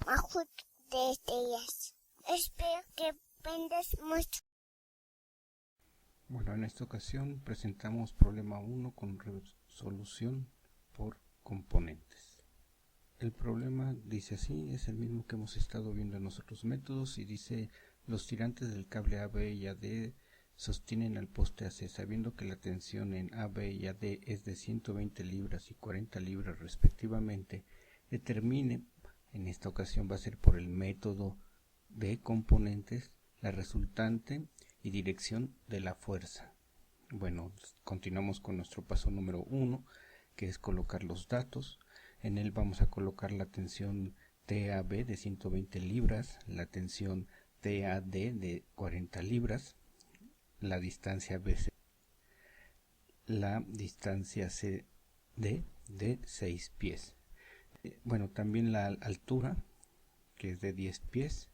trabajo de ellas. Espero que aprendas mucho. Bueno, en esta ocasión presentamos problema 1 con resolución por componentes. El problema dice así, es el mismo que hemos estado viendo en los otros métodos y dice: los tirantes del cable AB y AD sostienen al poste AC, sabiendo que la tensión en AB y AD es de 120 libras y 40 libras respectivamente. Determine, en esta ocasión va a ser por el método de componentes, la resultante y dirección de la fuerza. Bueno, continuamos con nuestro paso número 1, que es colocar los datos. En él vamos a colocar la tensión TAB de 120 libras, la tensión TAD de 40 libras, la distancia BC, la distancia CD de 6 pies. Bueno, también la altura, que es de 10 pies,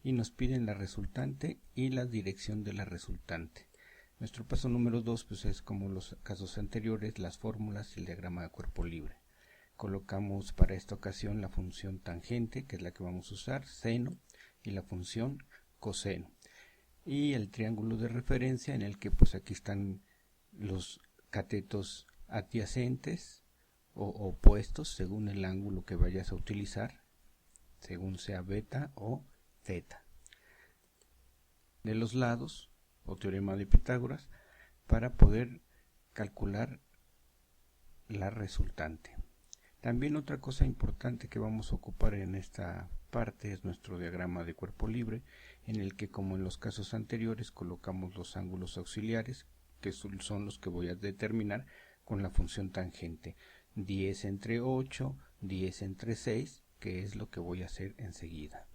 y nos piden la resultante y la dirección de la resultante. Nuestro paso número 2 pues es como los casos anteriores, las fórmulas y el diagrama de cuerpo libre. Colocamos para esta ocasión la función tangente, que es la que vamos a usar, seno, y la función coseno. Y el triángulo de referencia, en el que pues aquí están los catetos adyacentes o opuestos según el ángulo que vayas a utilizar, según sea beta o zeta. De los lados, o teorema de Pitágoras, para poder calcular la resultante. También otra cosa importante que vamos a ocupar en esta parte es nuestro diagrama de cuerpo libre, en el que, como en los casos anteriores, colocamos los ángulos auxiliares, que son los que voy a determinar con la función tangente. 10 entre 8, 10 entre 6, que es lo que voy a hacer enseguida.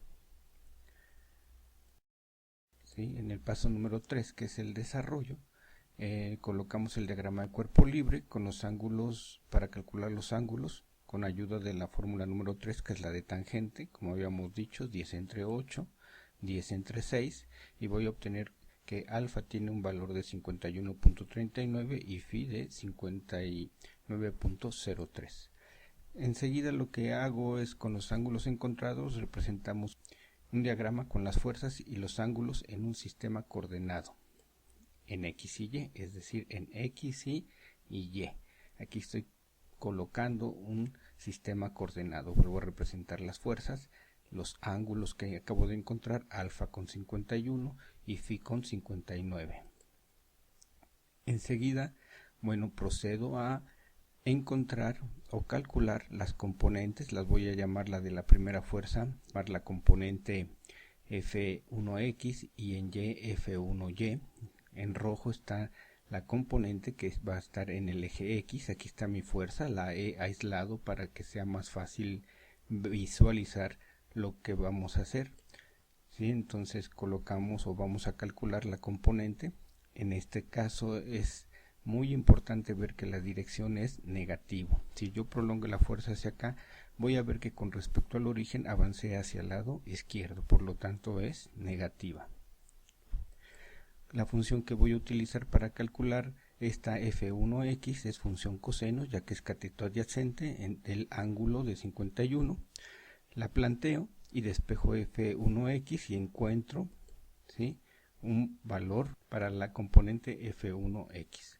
¿Sí? En el paso número 3, que es el desarrollo, colocamos el diagrama de cuerpo libre con los ángulos, para calcular los ángulos, con ayuda de la fórmula número 3, que es la de tangente, como habíamos dicho, 10 entre 8, 10 entre 6, y voy a obtener que alfa tiene un valor de 51.39 y phi de 59.03. Enseguida lo que hago es, con los ángulos encontrados, representamos un diagrama con las fuerzas y los ángulos en un sistema coordenado en X y Y, es decir, en X y Y. Aquí estoy colocando un sistema coordenado. Vuelvo a representar las fuerzas, los ángulos que acabo de encontrar, alfa con 51 y phi con 59. Enseguida, bueno, procedo a encontrar o calcular las componentes. Las voy a llamar la de la primera fuerza, para la componente F1X, y en Y F1Y. En rojo está la componente que va a estar en el eje X. Aquí está mi fuerza, la he aislado para que sea más fácil visualizar lo que vamos a hacer. ¿Sí? Entonces colocamos o vamos a calcular la componente. En este caso es muy importante ver que la dirección es negativo. Si yo prolongo la fuerza hacia acá, voy a ver que con respecto al origen avancé hacia el lado izquierdo, por lo tanto es negativa. La función que voy a utilizar para calcular esta F1X es función coseno, ya que es cateto adyacente en el ángulo de 51. La planteo y despejo F1X y encuentro, ¿sí?, un valor para la componente F1X.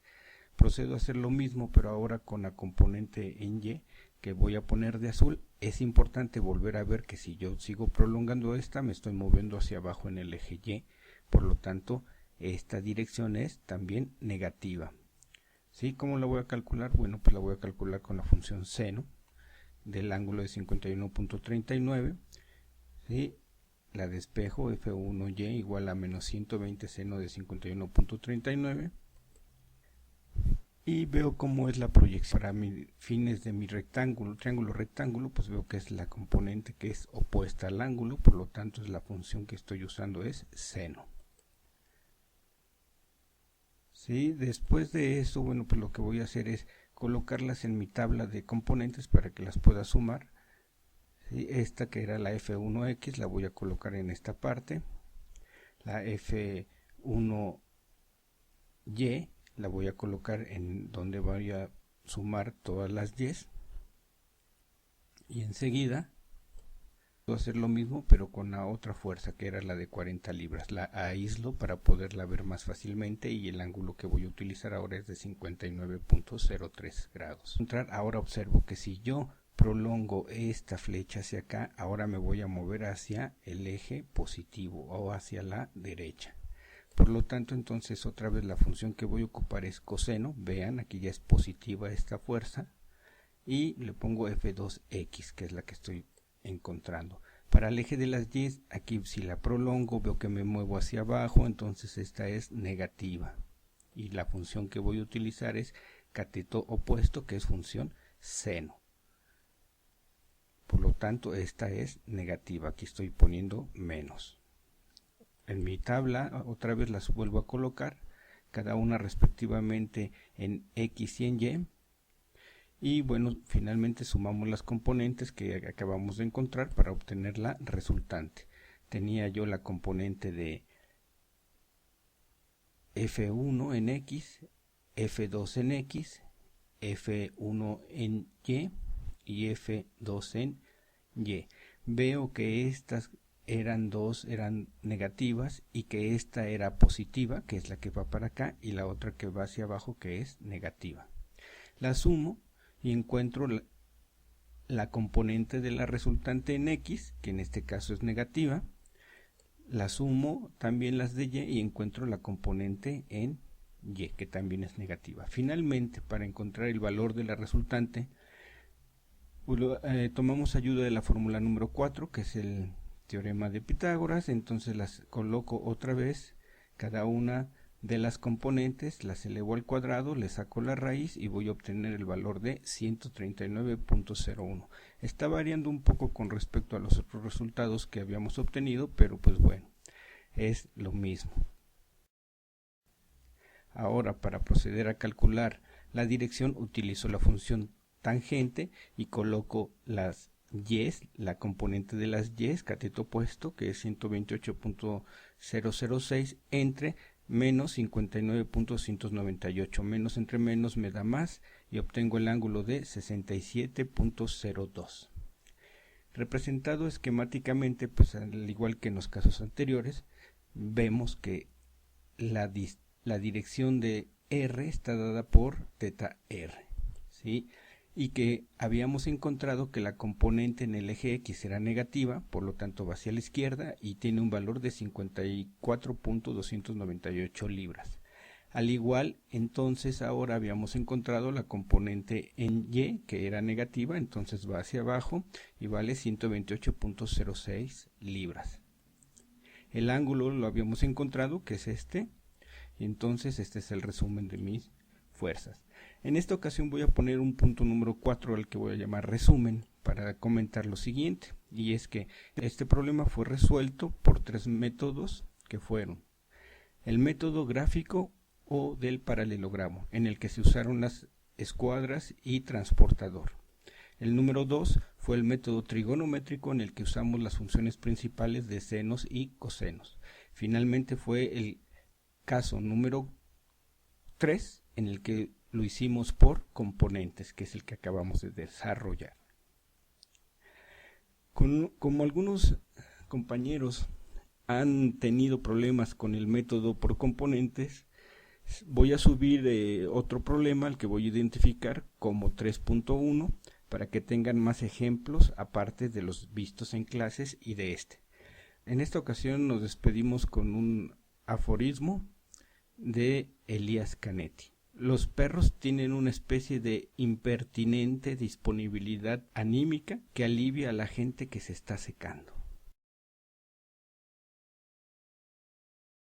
Procedo a hacer lo mismo, pero ahora con la componente en Y, que voy a poner de azul. Es importante volver a ver que si yo sigo prolongando esta, me estoy moviendo hacia abajo en el eje Y, por lo tanto esta dirección es también negativa. ¿Sí? ¿Cómo la voy a calcular? Bueno, pues la voy a calcular con la función seno del ángulo de 51.39. ¿Sí? La despejo, F1Y igual a menos 120 seno de 51.39. Y veo cómo es la proyección. Para fines de mi triángulo rectángulo, pues veo que es la componente que es opuesta al ángulo, por lo tanto la función que estoy usando es seno. ¿Sí? Después de eso, bueno, pues lo que voy a hacer es colocarlas en mi tabla de componentes para que las pueda sumar. ¿Sí? Esta, que era la F1X, la voy a colocar en esta parte. La F1Y la voy a colocar en donde voy a sumar todas las Y. Y enseguida hacer lo mismo pero con la otra fuerza, que era la de 40 libras. La aíslo para poderla ver más fácilmente, y el ángulo que voy a utilizar ahora es de 59.03 grados. Ahora observo que si yo prolongo esta flecha hacia acá, ahora me voy a mover hacia el eje positivo o hacia la derecha. Por lo tanto, entonces otra vez la función que voy a ocupar es coseno. Vean, aquí ya es positiva esta fuerza, y le pongo F2X, que es la que estoy encontrando. Para el eje de las y, aquí si la prolongo veo que me muevo hacia abajo, entonces esta es negativa, y la función que voy a utilizar es cateto opuesto, que es función seno. Por lo tanto, esta es negativa. Aquí estoy poniendo menos. En mi tabla otra vez las vuelvo a colocar, cada una respectivamente en X y en Y. Y bueno, finalmente sumamos las componentes que acabamos de encontrar para obtener la resultante. Tenía yo la componente de F1 en X, F2 en X, F1 en Y y F2 en Y. Veo que estas eran negativas, y que esta era positiva, que es la que va para acá, y la otra que va hacia abajo, que es negativa. La sumo y encuentro la componente de la resultante en X, que en este caso es negativa. La sumo también las de Y y encuentro la componente en Y, que también es negativa. Finalmente, para encontrar el valor de la resultante, tomamos ayuda de la fórmula número 4, que es el teorema de Pitágoras. Entonces las coloco otra vez, cada una de las componentes las elevo al cuadrado, le saco la raíz y voy a obtener el valor de 139.01. Está variando un poco con respecto a los otros resultados que habíamos obtenido, pero pues bueno, es lo mismo. Ahora, para proceder a calcular la dirección, utilizo la función tangente y coloco las y, la componente de las y, cateto opuesto, que es 128.006, entre menos 59.198. Menos entre menos me da más, y obtengo el ángulo de 67.02. Representado esquemáticamente, pues al igual que en los casos anteriores, vemos que la dirección de R está dada por θr, ¿sí? Y que habíamos encontrado que la componente en el eje X era negativa, por lo tanto va hacia la izquierda y tiene un valor de 54.298 libras. Al igual, entonces ahora habíamos encontrado la componente en Y, que era negativa, entonces va hacia abajo y vale 128.06 libras. El ángulo lo habíamos encontrado, que es este, y entonces este es el resumen de mis fuerzas. En esta ocasión voy a poner un punto número 4 al que voy a llamar resumen, para comentar lo siguiente, y es que este problema fue resuelto por 3 métodos, que fueron el método gráfico o del paralelogramo, en el que se usaron las escuadras y transportador. El número 2 fue el método trigonométrico, en el que usamos las funciones principales de senos y cosenos. Finalmente fue el caso número 3, en el que lo hicimos por componentes, que es el que acabamos de desarrollar. Como algunos compañeros han tenido problemas con el método por componentes, voy a subir otro problema al que voy a identificar como 3.1 para que tengan más ejemplos aparte de los vistos en clases y de este. En esta ocasión nos despedimos con un aforismo de Elías Canetti. Los perros tienen una especie de impertinente disponibilidad anímica que alivia a la gente que se está secando.